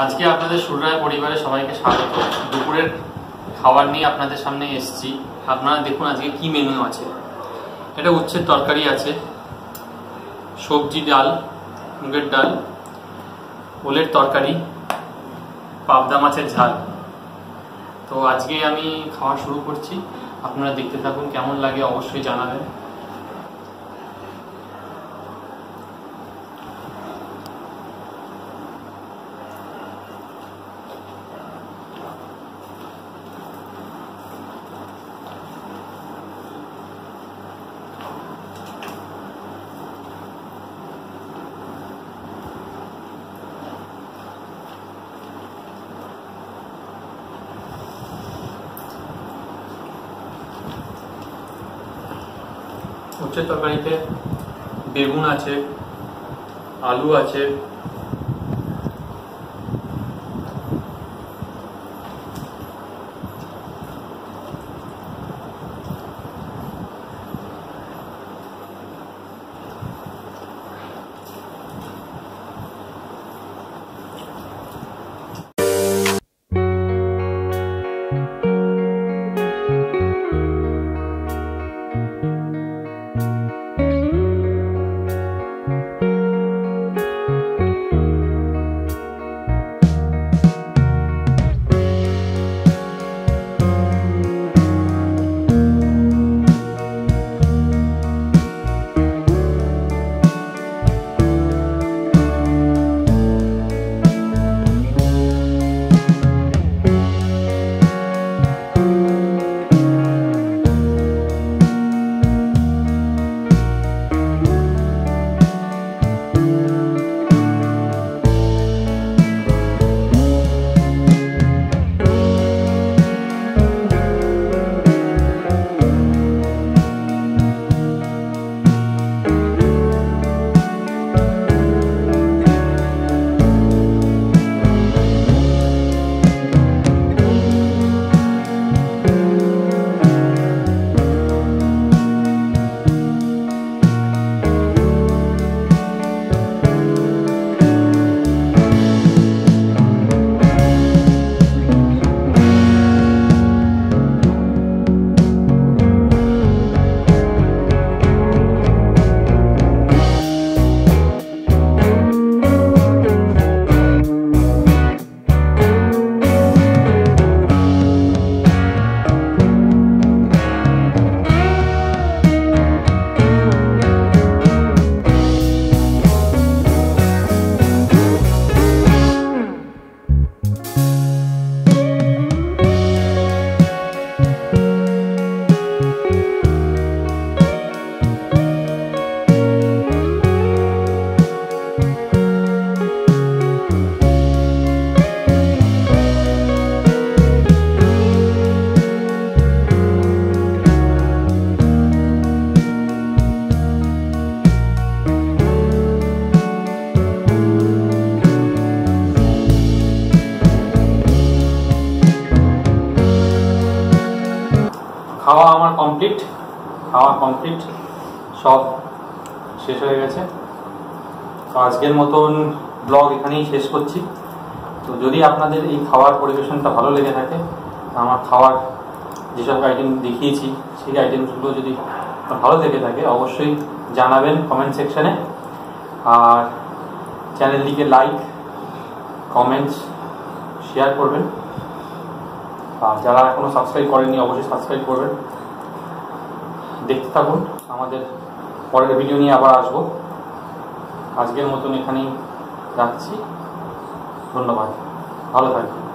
আজকে আপনাদের সুররায় পরিবারের সবাইকে স্বাগত। দুপুরের খাবার নিয়ে আপনাদের সামনে এসেছি। আপনারা দেখুন আজকে কি মেনু আছে। এটা উচ্ছের তরকারি আছে, সবজি, ডাল, মুগের ডাল, ওলের তরকারি, পাবদা মাছের ঝাল। তো আজকে আমি খাওয়া শুরু করছি, আপনারা দেখতে থাকুন, কেমন লাগে অবশ্যই জানাবেন। উচ্ছের তরকারিতে বেগুন আছে, আলু আছে, খাওয়া আমার কমপ্লিট, সব শেষ হয়ে গেছে। তো আজকের মতন ব্লগ এখানেই শেষ করছি। তো যদি আপনাদের এই খাওয়ার পরিবেশনটা ভালো লেগে থাকে, আমার খাওয়ার যেসব আইটেম দেখিয়েছি সেই আইটেমগুলো যদি ভালো লেগে থাকে অবশ্যই জানাবেন কমেন্ট সেকশানে। আর চ্যানেলটিকে লাইক, কমেন্টস, শেয়ার করবেন। আর যারা এখনো সাবস্ক্রাইব করেননি অবশ্যই সাবস্ক্রাইব করবেন। দেখতে থাকুন, আমাদের পরের ভিডিও নিয়ে আবার আসবো। আজকের মতন এখানেই রাখছি। ধন্যবাদ, ভালো থাকবেন।